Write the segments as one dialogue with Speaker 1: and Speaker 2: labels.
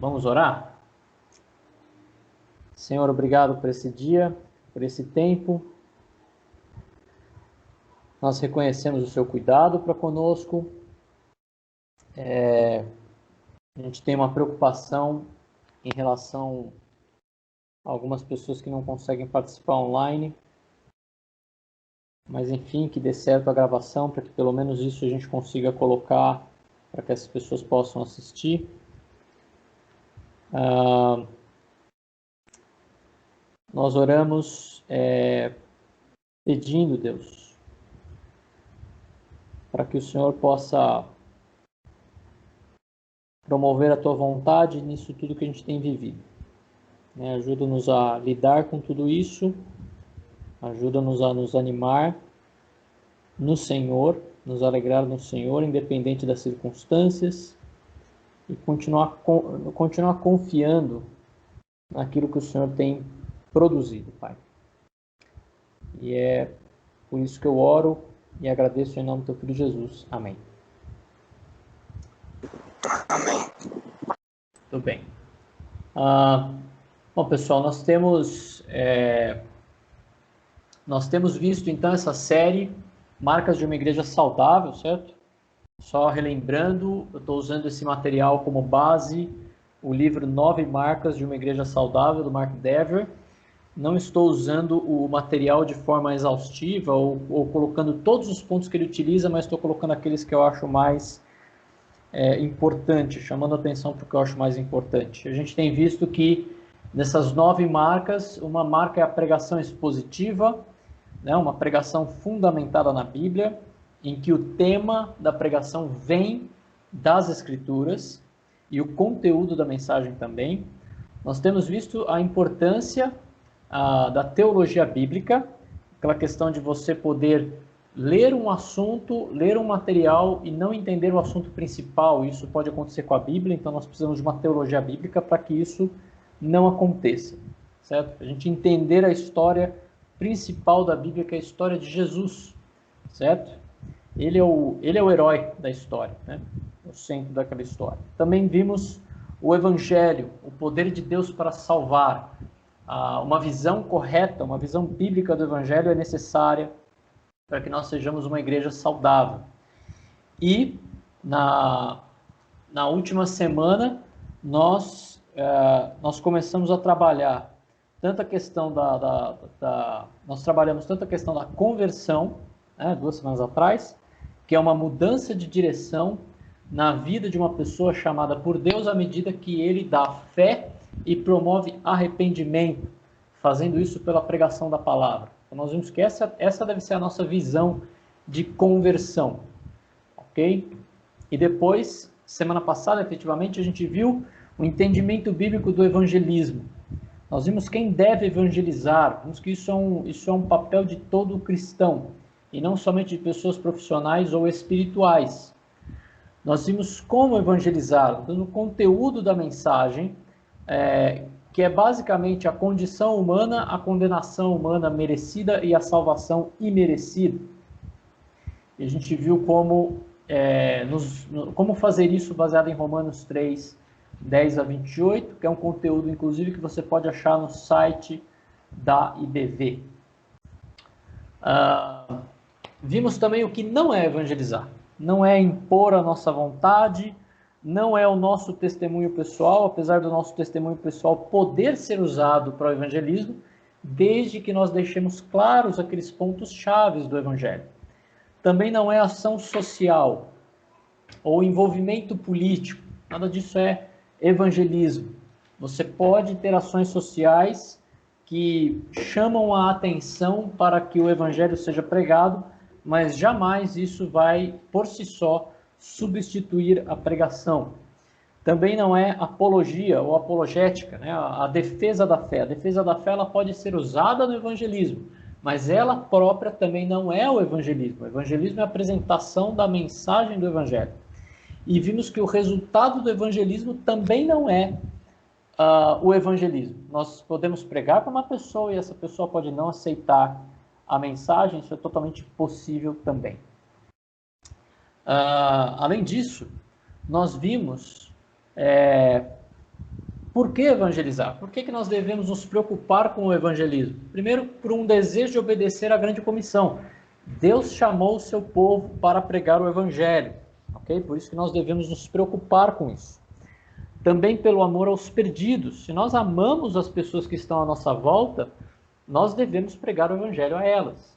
Speaker 1: Vamos orar? Senhor, obrigado por esse dia, por esse tempo. Nós reconhecemos o seu cuidado para conosco. A gente tem uma preocupação em relação a algumas pessoas que não conseguem participar online. Mas, enfim, que dê certo a gravação, para que pelo menos isso a gente consiga colocar para que as pessoas possam assistir. Nós oramos pedindo, Deus, para que o Senhor possa promover a Tua vontade nisso tudo que a gente tem vivido. Ajuda-nos a lidar com tudo isso, ajuda-nos a nos animar no Senhor, nos alegrar no Senhor, independente das circunstâncias, e continuar confiando naquilo que o Senhor tem produzido, Pai. E é por isso que eu oro e agradeço em nome do Teu Filho Jesus. Amém.
Speaker 2: Amém.
Speaker 1: Tudo bem. Bom, pessoal, nós temos visto então essa série Marcas de uma Igreja Saudável, certo? Só relembrando, eu estou usando esse material como base, o livro 9 Marcas de uma Igreja Saudável, do Mark Dever. Não estou usando o material de forma exaustiva ou colocando todos os pontos que ele utiliza, mas estou colocando aqueles que eu acho mais importante, chamando a atenção para o que eu acho mais importante. A gente tem visto que nessas 9 marcas, uma marca é a pregação expositiva, uma pregação fundamentada na Bíblia, em que o tema da pregação vem das Escrituras e o conteúdo da mensagem também. Nós temos visto a importância da teologia bíblica, aquela questão de você poder ler um assunto, ler um material e não entender o assunto principal. Isso pode acontecer com a Bíblia, então nós precisamos de uma teologia bíblica para que isso não aconteça, certo? A gente entender a história principal da Bíblia, que é a história de Jesus, certo? Ele é o herói da história, o centro daquela história. Também vimos o Evangelho, o poder de Deus para salvar. Uma visão correta, uma visão bíblica do Evangelho é necessária para que nós sejamos uma igreja saudável. E na última semana nós começamos a trabalhar tanto a questão nós trabalhamos tanto a questão da conversão, 2 semanas atrás, que é uma mudança de direção na vida de uma pessoa chamada por Deus à medida que ele dá fé e promove arrependimento, fazendo isso pela pregação da palavra. Então nós vimos que essa deve ser a nossa visão de conversão, ok? E depois, semana passada, efetivamente, a gente viu o entendimento bíblico do evangelismo. Nós vimos quem deve evangelizar, vimos que isso é um papel de todo cristão, e não somente de pessoas profissionais ou espirituais. Nós vimos como evangelizar, no conteúdo da mensagem, que é basicamente a condição humana, a condenação humana merecida e a salvação imerecida. E a gente viu como fazer isso baseado em Romanos 3, 10 a 28, que é um conteúdo, inclusive, que você pode achar no site da IBV. Vimos também o que não é evangelizar. Não é impor a nossa vontade, não é o nosso testemunho pessoal, apesar do nosso testemunho pessoal poder ser usado para o evangelismo, desde que nós deixemos claros aqueles pontos chaves do evangelho. Também não é ação social ou envolvimento político. Nada disso é evangelismo. Você pode ter ações sociais que chamam a atenção para que o evangelho seja pregado, mas jamais isso vai, por si só, substituir a pregação. Também não é apologia ou apologética, a defesa da fé. A defesa da fé ela pode ser usada no evangelismo, mas ela própria também não é o evangelismo. O evangelismo é a apresentação da mensagem do evangelho. E vimos que o resultado do evangelismo também não é o evangelismo. Nós podemos pregar para uma pessoa e essa pessoa pode não aceitar a mensagem, isso é totalmente possível também. Além disso, nós vimos por que evangelizar? Por que nós devemos nos preocupar com o evangelismo? Primeiro, por um desejo de obedecer à grande comissão. Deus chamou o seu povo para pregar o evangelho, ok? Por isso que nós devemos nos preocupar com isso. Também pelo amor aos perdidos. Se nós amamos as pessoas que estão à nossa volta, nós devemos pregar o evangelho a elas.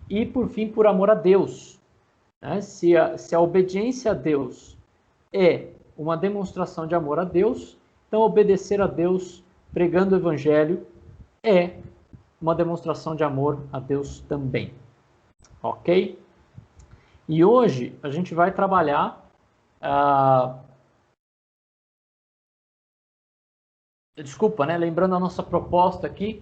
Speaker 1: E, por fim, por amor a Deus. Né? Se a obediência a Deus é uma demonstração de amor a Deus, então obedecer a Deus pregando o evangelho é uma demonstração de amor a Deus também. Ok? E hoje a gente vai trabalhar... Desculpa, né? Lembrando a nossa proposta aqui,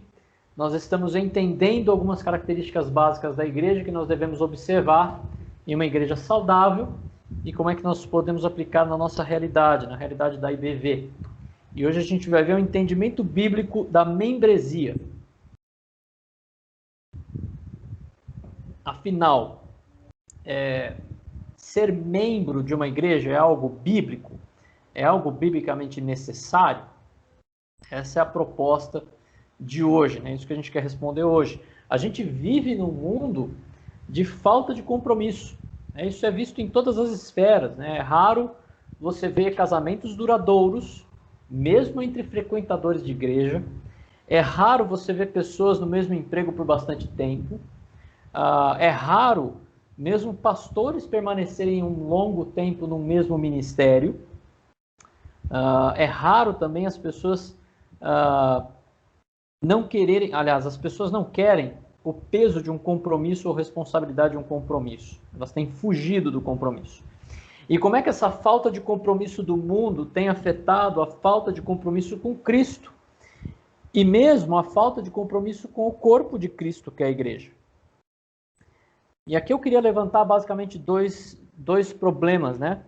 Speaker 1: nós estamos entendendo algumas características básicas da igreja que nós devemos observar em uma igreja saudável e como é que nós podemos aplicar na nossa realidade, na realidade da IBV. E hoje a gente vai ver o entendimento bíblico da membresia. Afinal, ser membro de uma igreja é algo bíblico? É algo biblicamente necessário? Essa é a proposta de hoje, né? Isso que a gente quer responder hoje. A gente vive num mundo de falta de compromisso. Isso é visto em todas as esferas, né? É raro você ver casamentos duradouros, mesmo entre frequentadores de igreja. É raro você ver pessoas no mesmo emprego por bastante tempo. É raro mesmo pastores permanecerem um longo tempo no mesmo ministério. É raro também as pessoas não quererem, aliás, as pessoas não querem o peso de um compromisso ou responsabilidade de um compromisso. Elas têm fugido do compromisso. E como é que essa falta de compromisso do mundo tem afetado a falta de compromisso com Cristo? E mesmo a falta de compromisso com o corpo de Cristo, que é a igreja. E aqui eu queria levantar basicamente dois problemas, né?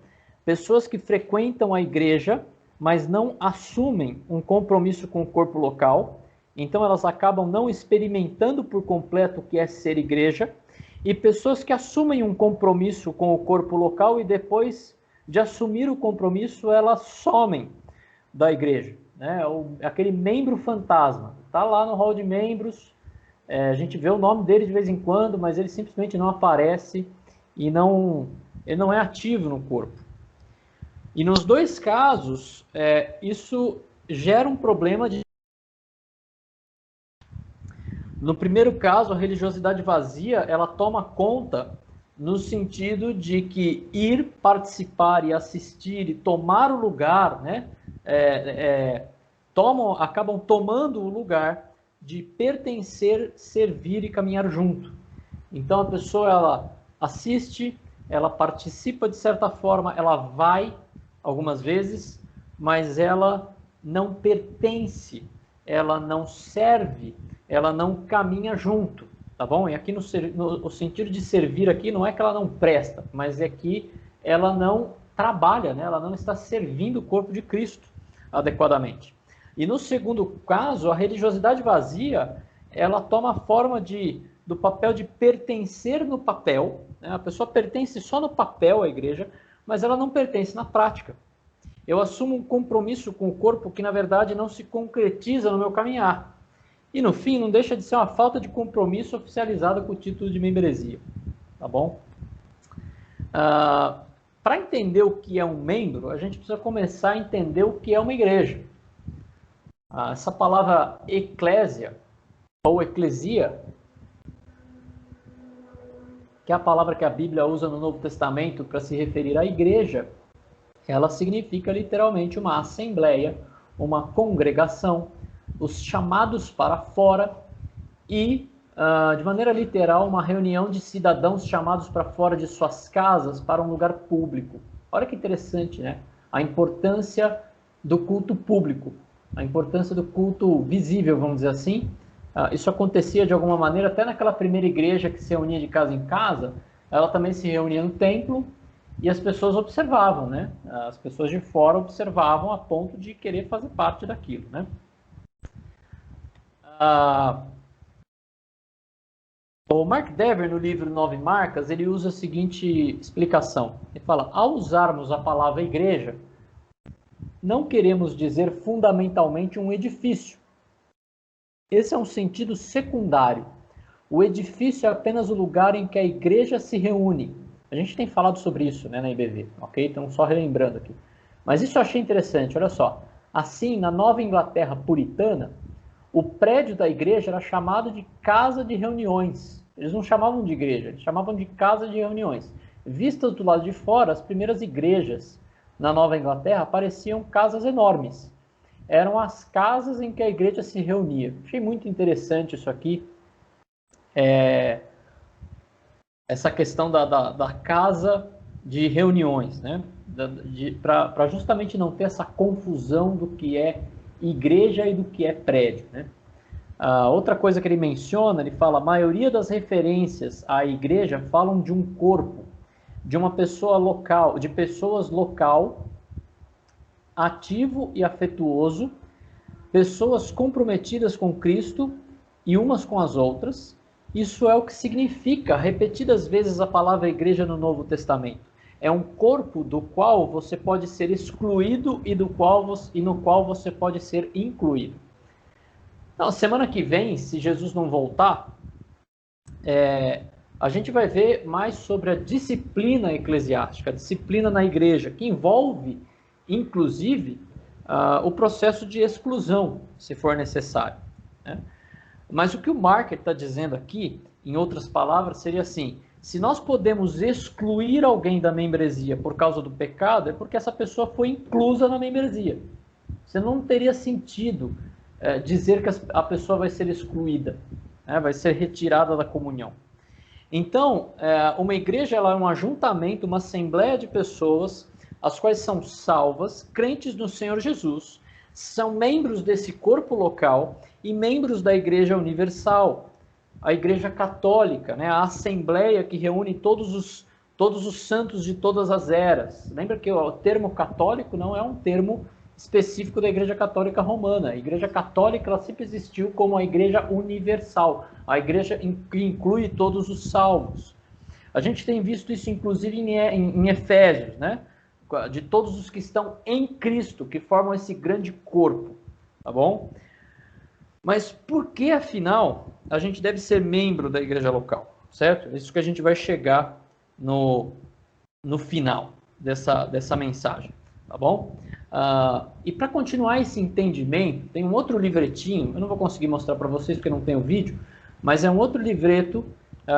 Speaker 1: Pessoas que frequentam a igreja, mas não assumem um compromisso com o corpo local. Então elas acabam não experimentando por completo o que é ser igreja. E pessoas que assumem um compromisso com o corpo local e depois de assumir o compromisso, elas somem da igreja. Né? Aquele membro fantasma. Está lá no hall de membros, a gente vê o nome dele de vez em quando, mas ele simplesmente não aparece e ele não é ativo no corpo. E nos dois casos, isso gera um problema de... No primeiro caso, a religiosidade vazia, ela toma conta no sentido de que ir participar e assistir e tomar o lugar, né, acabam tomando o lugar de pertencer, servir e caminhar junto. Então a pessoa, ela assiste, ela participa de certa forma, ela vai algumas vezes, mas ela não pertence, ela não serve, ela não caminha junto, tá bom? E aqui no sentido de servir aqui não é que ela não presta, mas é que ela não trabalha, né? Ela não está servindo o corpo de Cristo adequadamente. E no segundo caso, a religiosidade vazia, ela toma a forma do papel de pertencer no papel, né? A pessoa pertence só no papel à igreja, mas ela não pertence na prática. Eu assumo um compromisso com o corpo que, na verdade, não se concretiza no meu caminhar. E, no fim, não deixa de ser uma falta de compromisso oficializada com o título de membresia. Tá bom? Para entender o que é um membro, a gente precisa começar a entender o que é uma igreja. Essa palavra eclésia, ou eclesia, que é a palavra que a Bíblia usa no Novo Testamento para se referir à igreja, ela significa literalmente uma assembleia, uma congregação, os chamados para fora e, de maneira literal, uma reunião de cidadãos chamados para fora de suas casas para um lugar público. Olha que interessante, né? A importância do culto público, a importância do culto visível, vamos dizer assim. Isso acontecia de alguma maneira até naquela primeira igreja que se reunia de casa em casa, ela também se reunia no templo e as pessoas observavam, né? As pessoas de fora observavam a ponto de querer fazer parte daquilo, né? O Mark Dever, no livro 9 Marcas, ele usa a seguinte explicação. Ele fala, ao usarmos a palavra igreja, não queremos dizer fundamentalmente um edifício. Esse é um sentido secundário. O edifício é apenas o lugar em que a igreja se reúne. A gente tem falado sobre isso, né, na IBV, ok? Então, só relembrando aqui. Mas isso eu achei interessante, olha só. Assim, na Nova Inglaterra puritana, o prédio da igreja era chamado de casa de reuniões. Eles não chamavam de igreja, eles chamavam de casa de reuniões. Vistas do lado de fora, as primeiras igrejas na Nova Inglaterra pareciam casas enormes. Eram as casas em que a igreja se reunia. Achei muito interessante isso aqui. Essa questão da casa de reuniões, né? Para justamente não ter essa confusão do que é igreja e do que é prédio, né? Outra coisa que ele menciona, ele fala, a maioria das referências à igreja falam de um corpo, de uma pessoa local, de pessoas local, ativo e afetuoso, pessoas comprometidas com Cristo e umas com as outras. Isso é o que significa repetidas vezes a palavra igreja no Novo Testamento. É um corpo do qual você pode ser excluído e no qual você pode ser incluído. Então, semana que vem, se Jesus não voltar, a gente vai ver mais sobre a disciplina eclesiástica, a disciplina na igreja, que envolve, inclusive, o processo de exclusão, se for necessário, né? Mas o que o Marker está dizendo aqui, em outras palavras, seria assim, se nós podemos excluir alguém da membresia por causa do pecado, é porque essa pessoa foi inclusa na membresia. Você não teria sentido dizer que a pessoa vai ser excluída, né? Vai ser retirada da comunhão. Então, uma igreja ela é um ajuntamento, uma assembleia de pessoas, as quais são salvas, crentes no Senhor Jesus, são membros desse corpo local e membros da Igreja Universal, a Igreja Católica, né? A assembleia que reúne todos os santos de todas as eras. Lembra que o termo católico não é um termo específico da Igreja Católica Romana. A Igreja Católica ela sempre existiu como a Igreja Universal, a Igreja que inclui todos os salvos. A gente tem visto isso inclusive em Efésios, né? De todos os que estão em Cristo, que formam esse grande corpo, tá bom? Mas por que, afinal, a gente deve ser membro da igreja local, certo? Isso que a gente vai chegar no final dessa mensagem, tá bom? E para continuar esse entendimento, tem um outro livretinho, eu não vou conseguir mostrar para vocês porque não tem o vídeo, mas é um outro livreto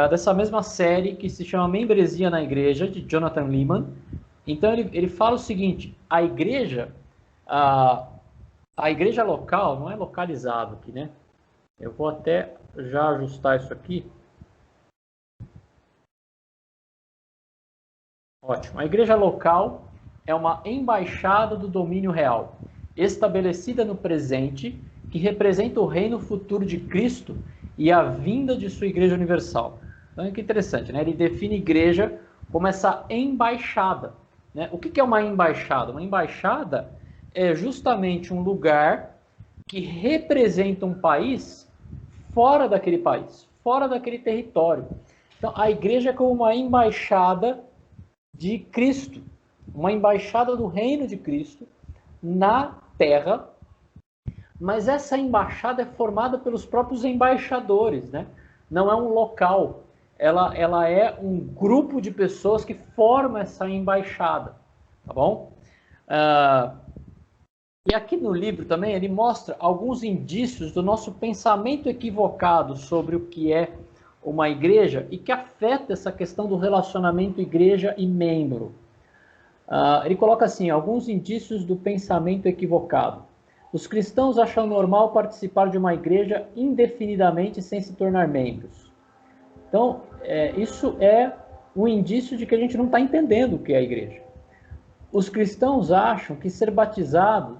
Speaker 1: dessa mesma série que se chama Membresia na Igreja, de Jonathan Leeman. Então ele fala o seguinte, a igreja local não é localizado aqui, né? Eu vou até já ajustar isso aqui. Ótimo. A igreja local é uma embaixada do domínio real, estabelecida no presente, que representa o reino futuro de Cristo e a vinda de sua igreja universal. Então, que interessante, né? Ele define igreja como essa embaixada, né? O que é uma embaixada? Uma embaixada é justamente um lugar que representa um país fora daquele país, fora daquele território. Então, a igreja é como uma embaixada de Cristo, uma embaixada do reino de Cristo na terra, mas essa embaixada é formada pelos próprios embaixadores, né? Não é um local, ela é um grupo de pessoas que formam essa embaixada, tá bom? E aqui no livro também ele mostra alguns indícios do nosso pensamento equivocado sobre o que é uma igreja e que afeta essa questão do relacionamento igreja e membro. Ele coloca assim, alguns indícios do pensamento equivocado. Os cristãos acham normal participar de uma igreja indefinidamente sem se tornar membros. Então, isso é um indício de que a gente não está entendendo o que é a igreja. Os cristãos acham que ser batizado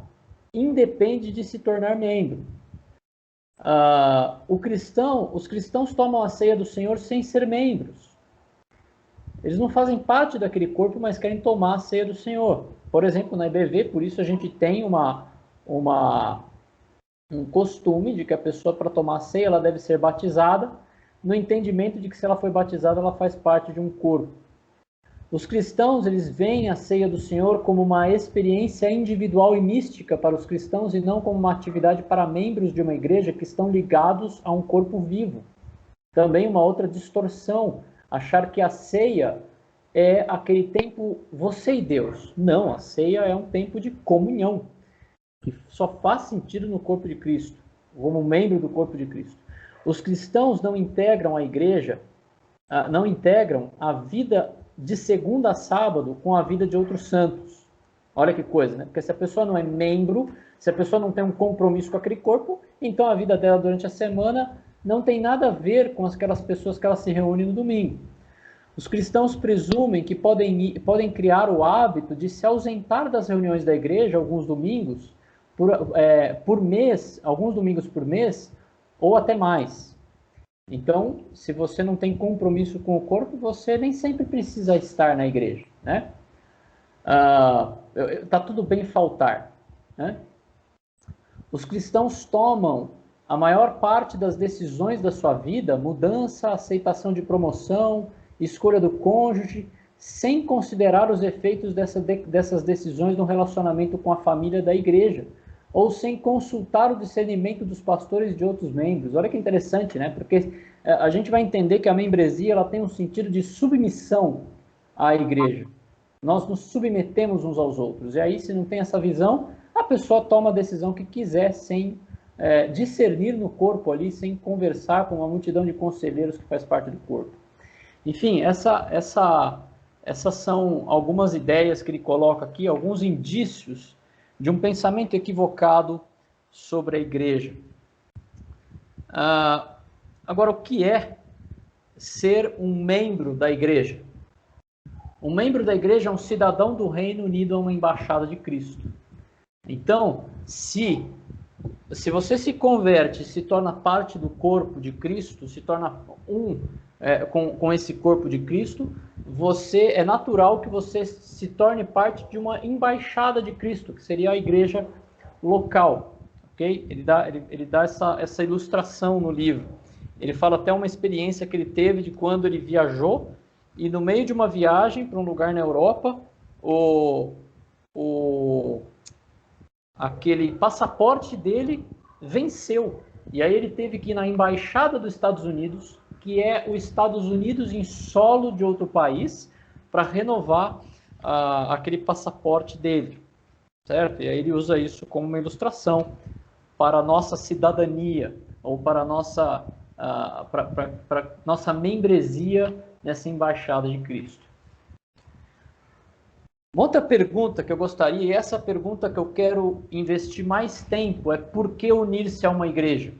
Speaker 1: independe de se tornar membro. Os cristãos tomam a ceia do Senhor sem ser membros. Eles não fazem parte daquele corpo, mas querem tomar a ceia do Senhor. Por exemplo, na IBV, por isso a gente tem um costume de que a pessoa, para tomar a ceia, ela deve ser batizada, no entendimento de que se ela foi batizada, ela faz parte de um corpo. Os cristãos, eles veem a ceia do Senhor como uma experiência individual e mística para os cristãos e não como uma atividade para membros de uma igreja que estão ligados a um corpo vivo. Também uma outra distorção, achar que a ceia é aquele tempo você e Deus. Não, a ceia é um tempo de comunhão, que só faz sentido no corpo de Cristo, como membro do corpo de Cristo. Os cristãos não integram a igreja, não integram a vida de segunda a sábado com a vida de outros santos. Olha que coisa, né? Porque se a pessoa não é membro, se a pessoa não tem um compromisso com aquele corpo, então a vida dela durante a semana não tem nada a ver com aquelas pessoas que ela se reúne no domingo. Os cristãos presumem que podem criar o hábito de se ausentar das reuniões da igreja alguns domingos por mês, alguns domingos por mês, ou até mais. Então, se você não tem compromisso com o corpo, você nem sempre precisa estar na igreja, né? Tá tudo bem faltar, né? Os cristãos tomam a maior parte das decisões da sua vida, mudança, aceitação de promoção, escolha do cônjuge, sem considerar os efeitos dessas decisões no relacionamento com a família da igreja, ou sem consultar o discernimento dos pastores e de outros membros. Olha que interessante, né? Porque a gente vai entender que a membresia ela tem um sentido de submissão à igreja. Nós nos submetemos uns aos outros. E aí, se não tem essa visão, a pessoa toma a decisão que quiser, sem discernir no corpo ali, sem conversar com uma multidão de conselheiros que faz parte do corpo. Enfim, essas são algumas ideias que ele coloca aqui, alguns indícios de um pensamento equivocado sobre a igreja. Agora, o que é ser um membro da igreja? Um membro da igreja é um cidadão do Reino unido a uma embaixada de Cristo. Então, se você se converte, se torna parte do corpo de Cristo, se torna com esse corpo de Cristo, é natural que você se torne parte de uma embaixada de Cristo, que seria a igreja local. Okay? Ele dá essa ilustração no livro. Ele fala até uma experiência que ele teve de quando ele viajou, e no meio de uma viagem para um lugar na Europa, aquele passaporte dele venceu. E aí ele teve que ir na embaixada dos Estados Unidos, que é os Estados Unidos em solo de outro país, para renovar aquele passaporte dele, certo? E aí ele usa isso como uma ilustração para a nossa cidadania, ou para a nossa membresia nessa embaixada de Cristo. Uma outra pergunta que eu gostaria, e essa pergunta que eu quero investir mais tempo, é por que unir-se a uma igreja?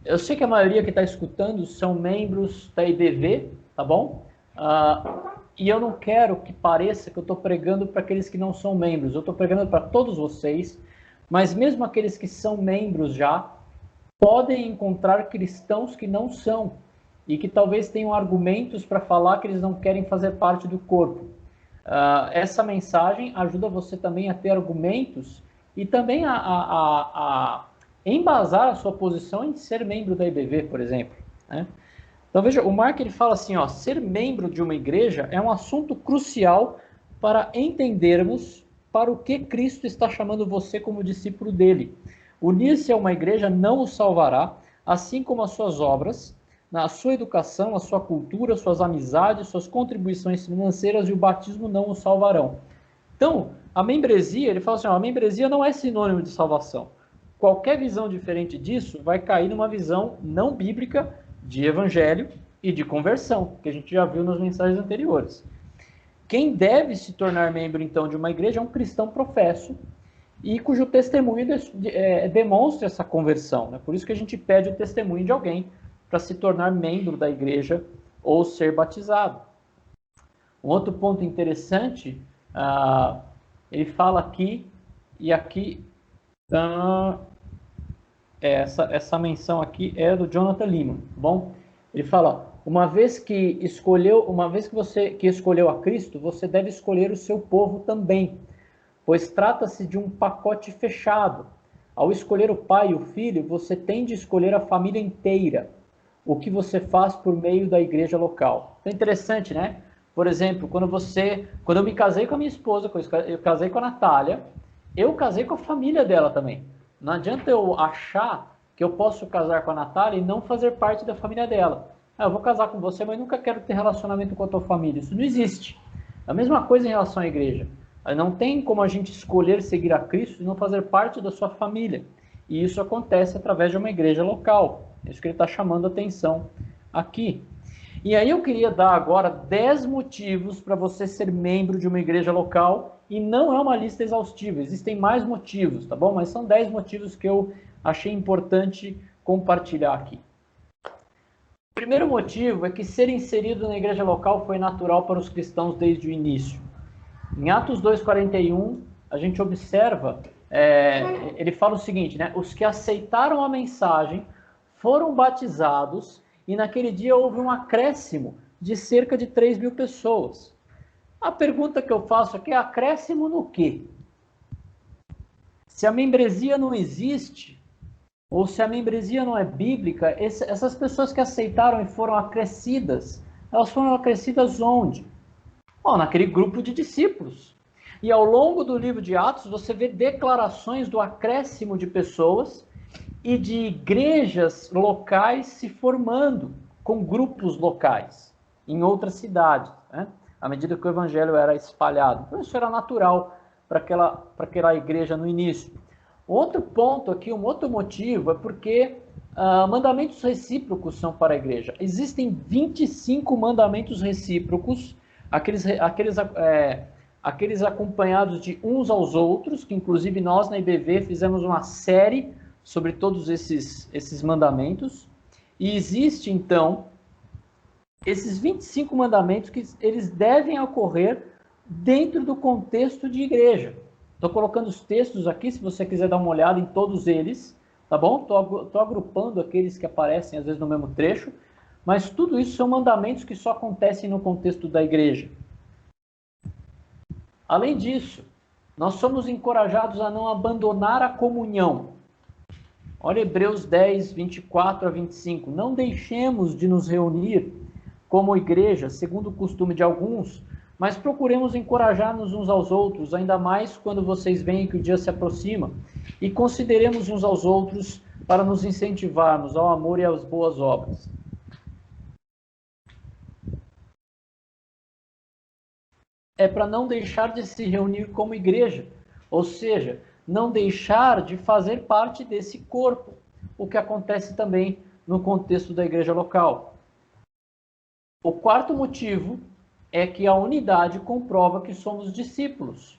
Speaker 1: Eu sei que a maioria que está escutando são membros da IBV, tá bom? E eu não quero que pareça que eu estou pregando para aqueles que não são membros. Eu estou pregando para todos vocês, mas mesmo aqueles que são membros já, podem encontrar cristãos que não são, e que talvez tenham argumentos para falar que eles não querem fazer parte do corpo. Essa mensagem ajuda você também a ter argumentos e também a embasar a sua posição em ser membro da IBV, por exemplo, né? Então veja, o Mark ele fala assim, ser membro de uma igreja é um assunto crucial para entendermos para o que Cristo está chamando você como discípulo dele. Unir-se a uma igreja não o salvará, assim como as suas obras, a sua educação, a sua cultura, suas amizades, suas contribuições financeiras e o batismo não o salvarão. Então, a membresia, ele fala assim, a membresia não é sinônimo de salvação. Qualquer visão diferente disso vai cair numa visão não bíblica de evangelho e de conversão, que a gente já viu nas mensagens anteriores. Quem deve se tornar membro, então, de uma igreja é um cristão professo e cujo testemunho demonstra essa conversão, né? Por isso que a gente pede o testemunho de alguém para se tornar membro da igreja ou ser batizado. Um outro ponto interessante, ele fala aqui, e aqui, essa menção aqui é do Jonathan Leeman, tá bom? Ele fala, uma vez que você escolheu a Cristo, você deve escolher o seu povo também, pois trata-se de um pacote fechado. Ao escolher o pai e o filho, você tem de escolher a família inteira, o que você faz por meio da igreja local. Então é interessante, né? Por exemplo, quando eu me casei com a minha esposa, eu casei com a Natália, eu casei com a família dela também. Não adianta eu achar que eu posso casar com a Natália e não fazer parte da família dela. Eu vou casar com você, mas nunca quero ter relacionamento com a tua família. Isso não existe. A mesma coisa em relação à igreja. Não tem como a gente escolher seguir a Cristo e não fazer parte da sua família. E isso acontece através de uma igreja local. É isso que ele está chamando a atenção aqui. E aí eu queria dar agora 10 motivos para você ser membro de uma igreja local, e não é uma lista exaustiva, existem mais motivos, tá bom? Mas são 10 motivos que eu achei importante compartilhar aqui. O primeiro motivo é que ser inserido na igreja local foi natural para os cristãos desde o início. Em Atos 2,41, a gente observa, ele fala o seguinte, né? Os que aceitaram a mensagem foram batizados e naquele dia houve um acréscimo de cerca de 3.000 pessoas. A pergunta que eu faço aqui é: acréscimo no quê? Se a membresia não existe, ou se a membresia não é bíblica, essas pessoas que aceitaram e foram acrescidas, elas foram acrescidas onde? Bom, naquele grupo de discípulos. E ao longo do livro de Atos, você vê declarações do acréscimo de pessoas e de igrejas locais se formando com grupos locais em outras cidades, né? À medida que o evangelho era espalhado. Então isso era natural para aquela igreja no início. Outro ponto aqui, um outro motivo, é porque mandamentos recíprocos são para a igreja. Existem 25 mandamentos recíprocos, aqueles acompanhados de uns aos outros, que inclusive nós na IBV fizemos uma série sobre todos esses mandamentos. E existe então esses 25 mandamentos que eles devem ocorrer dentro do contexto de igreja. Estou colocando os textos aqui, se você quiser dar uma olhada em todos eles, tá bom? Estou agrupando aqueles que aparecem às vezes no mesmo trecho, mas tudo isso são mandamentos que só acontecem no contexto da igreja. Além disso, nós somos encorajados a não abandonar a comunhão. Olha Hebreus 10, 24 a 25. Não deixemos de nos reunir como igreja, segundo o costume de alguns, mas procuremos encorajar-nos uns aos outros, ainda mais quando vocês veem que o dia se aproxima, e consideremos uns aos outros para nos incentivarmos ao amor e às boas obras. É para não deixar de se reunir como igreja, ou seja, não deixar de fazer parte desse corpo, o que acontece também no contexto da igreja local. O quarto motivo é que a unidade comprova que somos discípulos.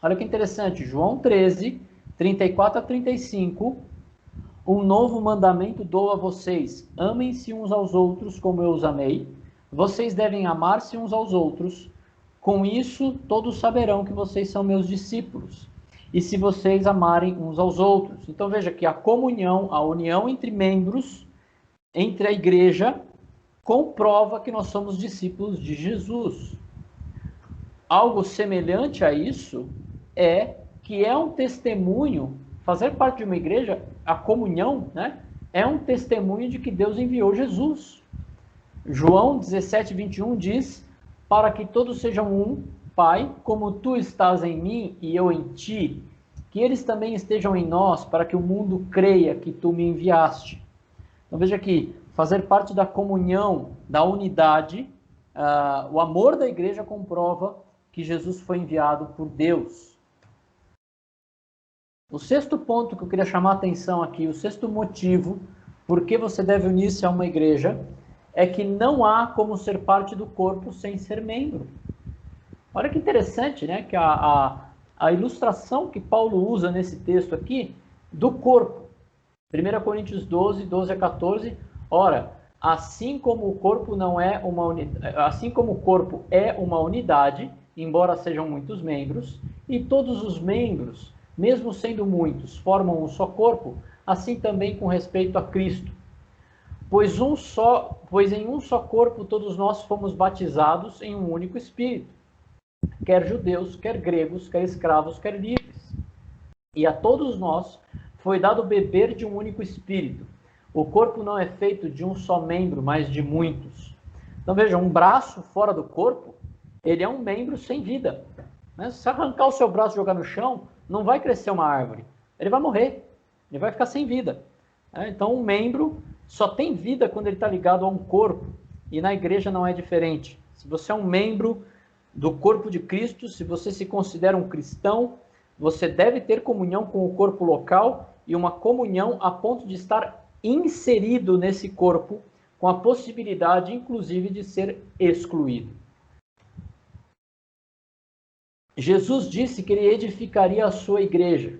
Speaker 1: Olha que interessante, João 13, 34 a 35, um novo mandamento dou a vocês, amem-se uns aos outros como eu os amei, vocês devem amar-se uns aos outros, com isso todos saberão que vocês são meus discípulos, e se vocês amarem uns aos outros. Então veja que a comunhão, a união entre membros, entre a igreja, comprova que nós somos discípulos de Jesus. Algo semelhante a isso é que é um testemunho, fazer parte de uma igreja, a comunhão, né, é um testemunho de que Deus enviou Jesus. João 17, 21 diz: para que todos sejam um, Pai, como tu estás em mim e eu em ti, que eles também estejam em nós, para que o mundo creia que tu me enviaste. Então veja aqui, fazer parte da comunhão, da unidade, o amor da igreja comprova que Jesus foi enviado por Deus. O sexto ponto que eu queria chamar a atenção aqui, o sexto motivo por que você deve unir-se a uma igreja, é que não há como ser parte do corpo sem ser membro. Olha que interessante, né? Que a ilustração que Paulo usa nesse texto aqui, do corpo. 1 Coríntios 12, 12 a 14, ora, assim como o corpo é uma unidade, embora sejam muitos membros, e todos os membros, mesmo sendo muitos, formam um só corpo, assim também com respeito a Cristo. Pois em um só corpo todos nós fomos batizados em um único Espírito, quer judeus, quer gregos, quer escravos, quer livres. E a todos nós foi dado beber de um único Espírito. O corpo não é feito de um só membro, mas de muitos. Então veja, um braço fora do corpo, ele é um membro sem vida. Se você arrancar o seu braço e jogar no chão, não vai crescer uma árvore. Ele vai morrer, ele vai ficar sem vida. Então um membro só tem vida quando ele está ligado a um corpo. E na igreja não é diferente. Se você é um membro do corpo de Cristo, se você se considera um cristão, você deve ter comunhão com o corpo local e uma comunhão a ponto de estar inserido nesse corpo, com a possibilidade, inclusive, de ser excluído. Jesus disse que ele edificaria a sua igreja.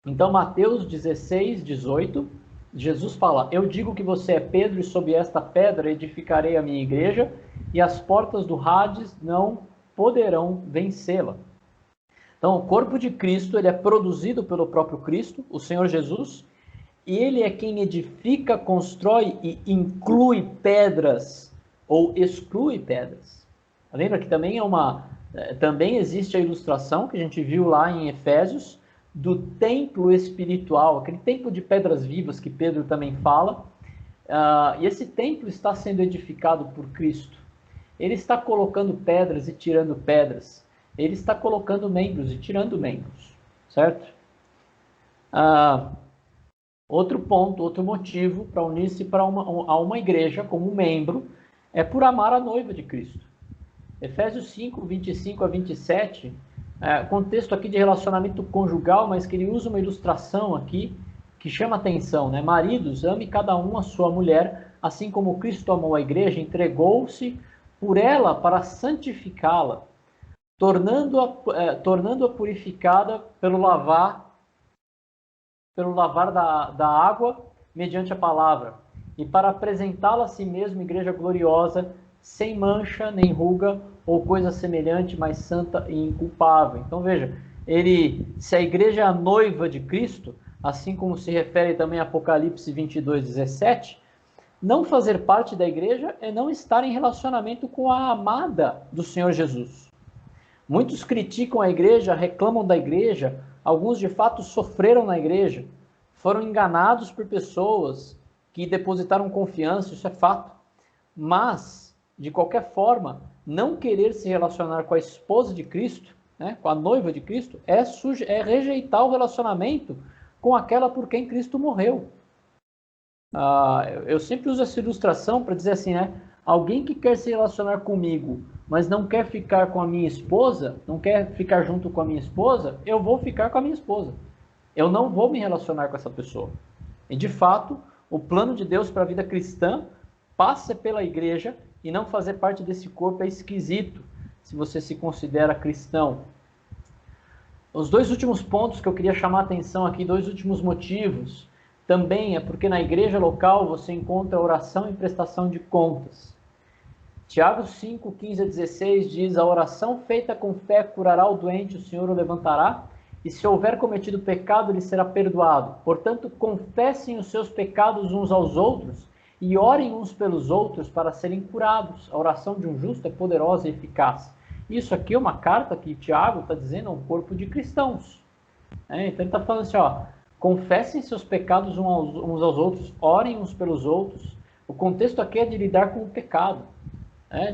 Speaker 1: Então, Mateus 16, 18, Jesus fala: eu digo que você é Pedro e sob esta pedra edificarei a minha igreja e as portas do Hades não poderão vencê-la. Então, o corpo de Cristo, ele é produzido pelo próprio Cristo, o Senhor Jesus, e ele é quem edifica, constrói e inclui pedras ou exclui pedras. Lembra que também existe a ilustração que a gente viu lá em Efésios do templo espiritual, aquele templo de pedras vivas que Pedro também fala. E esse templo está sendo edificado por Cristo. Ele está colocando pedras e tirando pedras. Ele está colocando membros e tirando membros, certo? Outro ponto, outro motivo para unir-se a uma igreja como membro é por amar a noiva de Cristo. Efésios 5, 25 a 27, contexto aqui de relacionamento conjugal, mas que ele usa uma ilustração aqui que chama atenção, né? Maridos, ame cada um a sua mulher, assim como Cristo amou a igreja, entregou-se por ela para santificá-la, tornando-a purificada pelo lavar da água mediante a palavra, e para apresentá-la a si mesmo, igreja gloriosa, sem mancha, nem ruga, ou coisa semelhante, mas santa e inculpável. Então veja, se a igreja é a noiva de Cristo, assim como se refere também a Apocalipse 22, 17, não fazer parte da igreja é não estar em relacionamento com a amada do Senhor Jesus. Muitos criticam a igreja, reclamam da igreja, alguns de fato sofreram na igreja, foram enganados por pessoas que depositaram confiança, isso é fato. Mas, de qualquer forma, não querer se relacionar com a esposa de Cristo, né, com a noiva de Cristo, é rejeitar o relacionamento com aquela por quem Cristo morreu. Eu sempre uso essa ilustração para dizer assim, né? Alguém que quer se relacionar comigo, mas não quer ficar com a minha esposa, não quer ficar junto com a minha esposa, eu vou ficar com a minha esposa. Eu não vou me relacionar com essa pessoa. E, de fato, o plano de Deus para a vida cristã passa pela igreja, e não fazer parte desse corpo é esquisito, se você se considera cristão. Os dois últimos pontos que eu queria chamar a atenção aqui, dois últimos motivos, também é porque na igreja local você encontra oração e prestação de contas. Tiago 5, 15 a 16 diz: a oração feita com fé curará o doente, o Senhor o levantará, e se houver cometido pecado, ele será perdoado. Portanto, confessem os seus pecados uns aos outros, e orem uns pelos outros para serem curados. A oração de um justo é poderosa e eficaz. Isso aqui é uma carta que Tiago está dizendo a um corpo de cristãos. Então ele está falando assim, confessem seus pecados uns aos outros, orem uns pelos outros. O contexto aqui é de lidar com o pecado.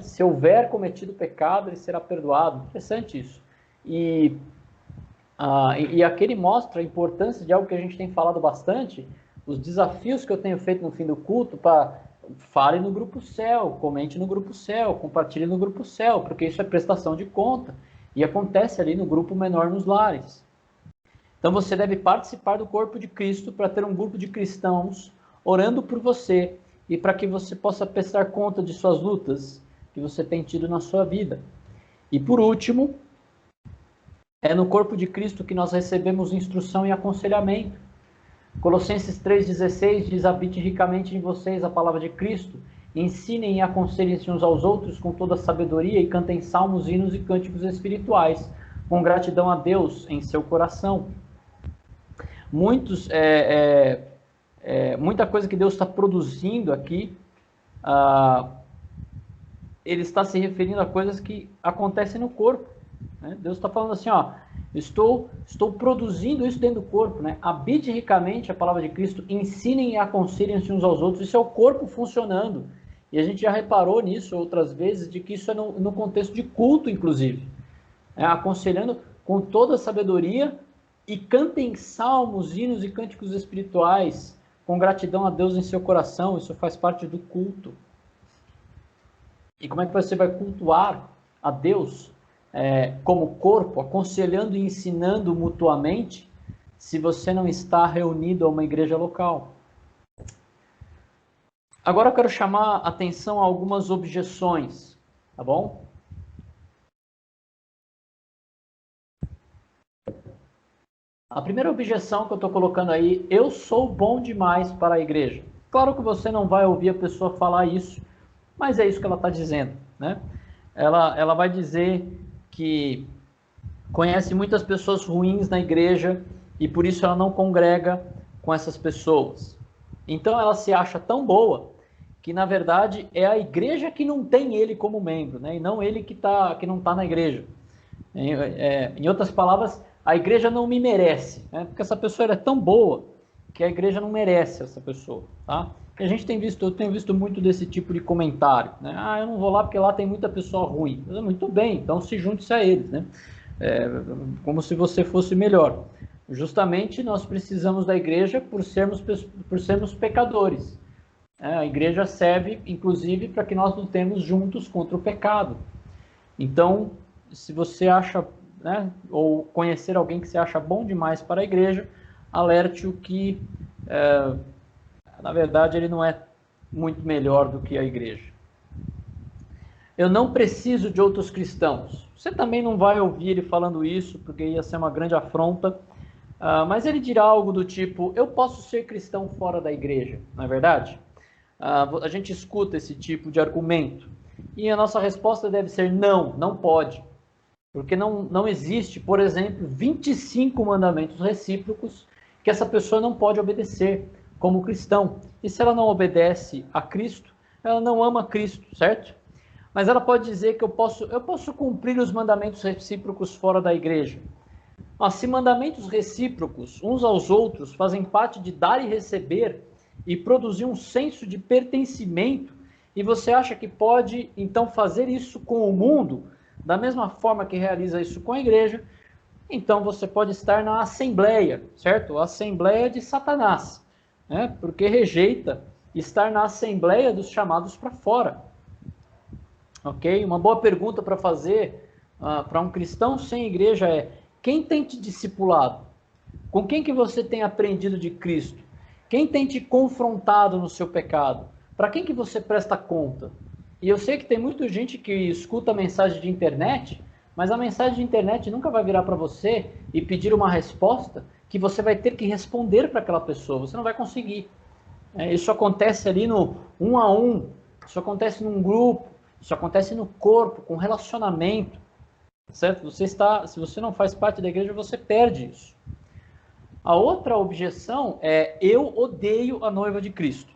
Speaker 1: Se houver cometido pecado, ele será perdoado. Interessante isso. E aqui ele mostra a importância de algo que a gente tem falado bastante, os desafios que eu tenho feito no fim do culto para fale no grupo céu, comente no grupo céu, compartilhe no grupo céu, porque isso é prestação de conta e acontece ali no grupo menor nos lares. Então você deve participar do corpo de Cristo para ter um grupo de cristãos orando por você e para que você possa prestar conta de suas lutas que você tem tido na sua vida. E por último, é no corpo de Cristo que nós recebemos instrução e aconselhamento. Colossenses 3,16 diz: habite ricamente em vocês a palavra de Cristo, ensinem e aconselhem-se uns aos outros com toda sabedoria e cantem salmos, hinos e cânticos espirituais, com gratidão a Deus em seu coração. Muita coisa que Deus está produzindo aqui, ele está se referindo a coisas que acontecem no corpo. Deus está falando assim, Estou produzindo isso dentro do corpo, né? Habite ricamente a palavra de Cristo, ensinem e aconselhem-se uns aos outros. Isso é o corpo funcionando. E a gente já reparou nisso outras vezes, de que isso é no contexto de culto, inclusive. Aconselhando com toda a sabedoria, e cantem salmos, hinos e cânticos espirituais, com gratidão a Deus em seu coração. Isso faz parte do culto. E como é que você vai cultuar a Deus como corpo, aconselhando e ensinando mutuamente, se você não está reunido a uma igreja local? Agora eu quero chamar a atenção a algumas objeções, tá bom? A primeira objeção que eu estou colocando aí: eu sou bom demais para a igreja. Claro que você não vai ouvir a pessoa falar isso, mas é isso que ela está dizendo, né? Ela vai dizer que conhece muitas pessoas ruins na igreja e por isso ela não congrega com essas pessoas. Então ela se acha tão boa que, na verdade, é a igreja que não tem ele como membro, né? E não ele que não está na igreja. Em outras palavras, a igreja não me merece, né? Porque essa pessoa é tão boa que a igreja não merece essa pessoa, tá? E eu tenho visto muito desse tipo de comentário, né? Eu não vou lá porque lá tem muita pessoa ruim. Muito bem, então se junte-se a eles, né? Como se você fosse melhor. Justamente nós precisamos da igreja por sermos pecadores. A igreja serve, inclusive, para que nós lutemos juntos contra o pecado. Então, se você acha, né, ou conhecer alguém que você acha bom demais para a igreja, alerte-o que, na verdade, ele não é muito melhor do que a igreja. Eu não preciso de outros cristãos. Você também não vai ouvir ele falando isso, porque ia ser uma grande afronta. Mas ele dirá algo do tipo: eu posso ser cristão fora da igreja, não é verdade? A gente escuta esse tipo de argumento. E a nossa resposta deve ser: não, não pode. Porque não existe, por exemplo, 25 mandamentos recíprocos que essa pessoa não pode obedecer como cristão. E se ela não obedece a Cristo, ela não ama Cristo, certo? Mas ela pode dizer que eu posso cumprir os mandamentos recíprocos fora da igreja. Se mandamentos recíprocos uns aos outros fazem parte de dar e receber e produzir um senso de pertencimento, e você acha que pode então fazer isso com o mundo da mesma forma que realiza isso com a igreja, então você pode estar na assembleia, certo? A assembleia de Satanás, né? Porque rejeita estar na assembleia dos chamados para fora. Ok? Uma boa pergunta para fazer para um cristão sem igreja é: quem tem te discipulado? Com quem que você tem aprendido de Cristo? Quem tem te confrontado no seu pecado? Para quem que você presta conta? E eu sei que tem muita gente que escuta a mensagem de internet, mas a mensagem de internet nunca vai virar para você e pedir uma resposta que você vai ter que responder para aquela pessoa. Você não vai conseguir. Isso acontece ali no 1 a 1, isso acontece num grupo, isso acontece no corpo, com relacionamento, certo? Se você não faz parte da igreja, você perde isso. A outra objeção é: eu odeio a noiva de Cristo.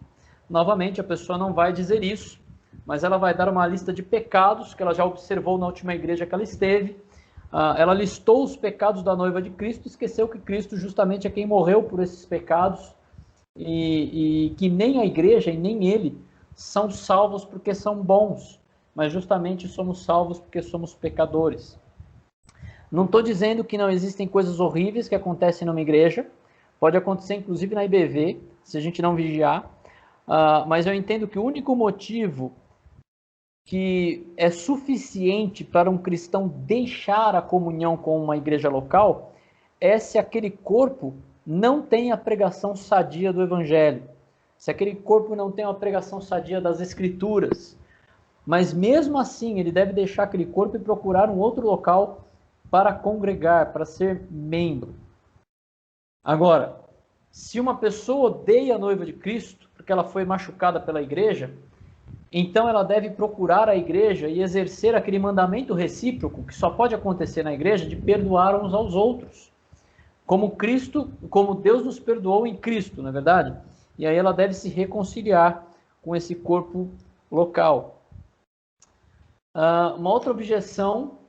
Speaker 1: Novamente, a pessoa não vai dizer isso, mas ela vai dar uma lista de pecados que ela já observou na última igreja que ela esteve. Ela listou os pecados da noiva de Cristo, esqueceu que Cristo justamente é quem morreu por esses pecados e que nem a igreja e nem ele são salvos porque são bons, mas justamente somos salvos porque somos pecadores. Não estou dizendo que não existem coisas horríveis que acontecem numa igreja, pode acontecer inclusive na IBV, se a gente não vigiar, mas eu entendo que o único motivo que é suficiente para um cristão deixar a comunhão com uma igreja local é se aquele corpo não tem a pregação sadia do evangelho, se aquele corpo não tem uma pregação sadia das escrituras. Mas mesmo assim, ele deve deixar aquele corpo e procurar um outro local para congregar, para ser membro. Agora, se uma pessoa odeia a noiva de Cristo porque ela foi machucada pela igreja, então ela deve procurar a igreja e exercer aquele mandamento recíproco que só pode acontecer na igreja, de perdoar uns aos outros. Como Deus nos perdoou em Cristo, não é verdade? E aí ela deve se reconciliar com esse corpo local. Uma outra objeção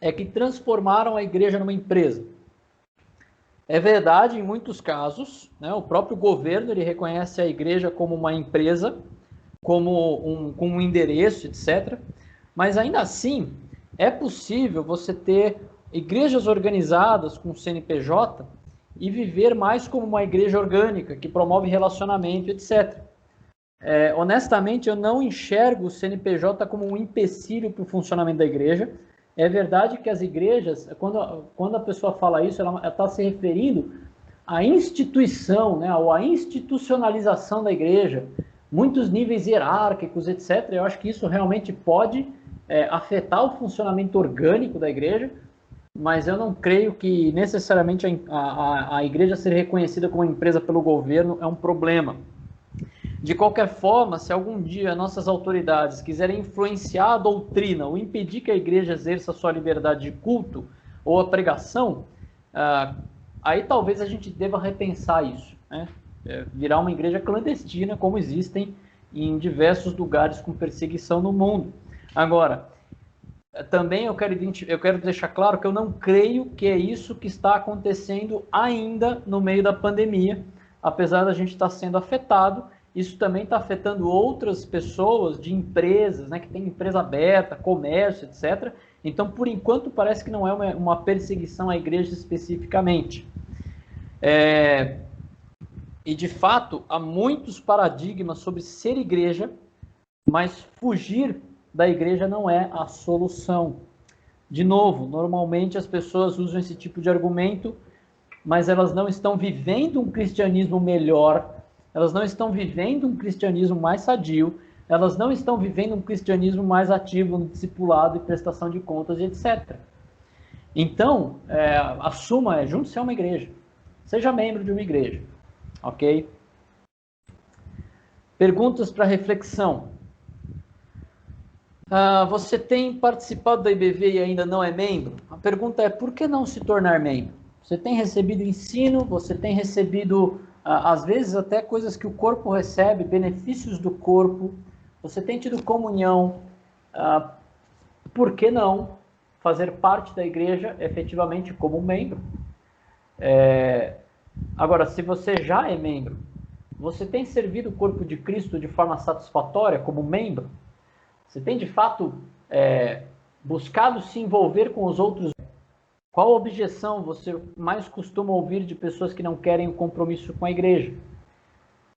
Speaker 1: é que transformaram a igreja numa empresa. É verdade, em muitos casos, né, o próprio governo ele reconhece a igreja como uma empresa, como um endereço, etc. Mas ainda assim, é possível você ter igrejas organizadas com CNPJ e viver mais como uma igreja orgânica, que promove relacionamento, etc. Honestamente, eu não enxergo o CNPJ como um empecilho para o funcionamento da igreja. É verdade que as igrejas, quando a pessoa fala isso, ela está se referindo à instituição, né, ou à institucionalização da igreja, muitos níveis hierárquicos, etc. Eu acho que isso realmente pode afetar o funcionamento orgânico da igreja, mas eu não creio que necessariamente a igreja ser reconhecida como empresa pelo governo é um problema. De qualquer forma, se algum dia nossas autoridades quiserem influenciar a doutrina ou impedir que a igreja exerça sua liberdade de culto ou a pregação, aí talvez a gente deva repensar isso, né? Virar uma igreja clandestina, como existem em diversos lugares com perseguição no mundo. Agora, também eu quero deixar claro que eu não creio que é isso que está acontecendo ainda no meio da pandemia, apesar da gente estar sendo afetado. Isso também está afetando outras pessoas de empresas, né, que tem empresa aberta, comércio, etc. Então, por enquanto, parece que não é uma perseguição à igreja especificamente. E, de fato, há muitos paradigmas sobre ser igreja, mas fugir da igreja não é a solução. De novo, normalmente as pessoas usam esse tipo de argumento, mas elas não estão vivendo um cristianismo melhor, elas não estão vivendo um cristianismo mais sadio, elas não estão vivendo um cristianismo mais ativo no discipulado e prestação de contas, etc. Então, a suma é: junte-se a uma igreja, seja membro de uma igreja, ok? Perguntas para reflexão. Você tem participado da IBV e ainda não é membro? A pergunta é: por que não se tornar membro? Você tem recebido ensino, você tem recebido, às vezes, até coisas que o corpo recebe, benefícios do corpo, você tem tido comunhão. Por que não fazer parte da igreja efetivamente como membro? Agora, se você já é membro, você tem servido o corpo de Cristo de forma satisfatória como membro? Você tem, de fato, buscado se envolver com os outros? Qual objeção você mais costuma ouvir de pessoas que não querem o compromisso com a igreja?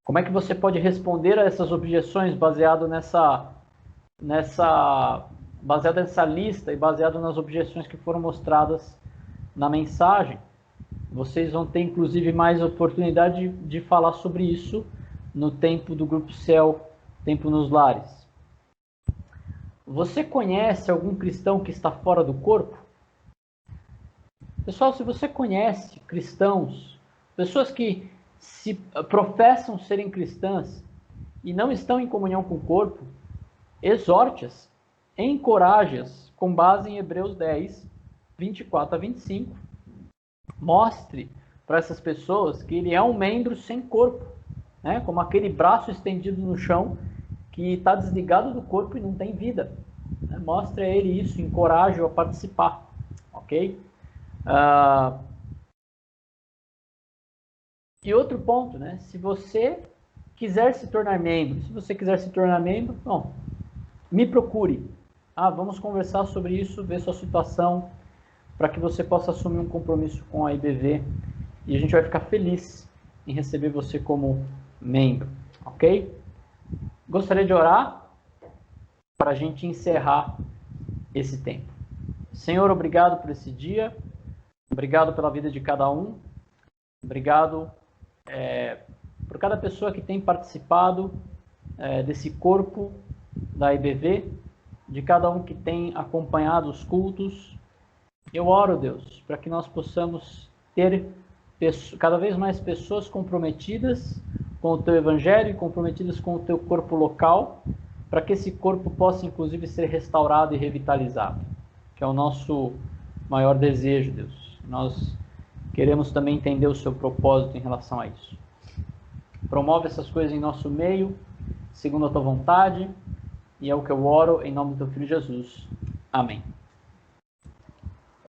Speaker 1: Como é que você pode responder a essas objeções baseado nessa lista e baseado nas objeções que foram mostradas na mensagem? Vocês vão ter, inclusive, mais oportunidade de falar sobre isso no tempo do Grupo Céu, Tempo nos Lares. Você conhece algum cristão que está fora do corpo? Pessoal, se você conhece cristãos, pessoas que se professam serem cristãs e não estão em comunhão com o corpo, exorte-as, encoraje-as com base em Hebreus 10, 24 a 25. Mostre para essas pessoas que ele é um membro sem corpo, né? Como aquele braço estendido no chão que está desligado do corpo e não tem vida. Mostre a ele isso, encoraje-o a participar, ok? E outro ponto, né? Se você quiser se tornar membro, bom, me procure. Vamos conversar sobre isso, ver sua situação, para que você possa assumir um compromisso com a IBV e a gente vai ficar feliz em receber você como membro, ok? Gostaria de orar para a gente encerrar esse tempo. Senhor, obrigado por esse dia, obrigado pela vida de cada um, obrigado por cada pessoa que tem participado desse corpo da IBV, de cada um que tem acompanhado os cultos. Eu oro, Deus, para que nós possamos ter cada vez mais pessoas comprometidas com o Teu Evangelho e comprometidas com o Teu corpo local, para que esse corpo possa, inclusive, ser restaurado e revitalizado, que é o nosso maior desejo, Deus. Nós queremos também entender o Seu propósito em relação a isso. Promove essas coisas em nosso meio, segundo a Tua vontade, e é o que eu oro em nome do Teu Filho Jesus. Amém.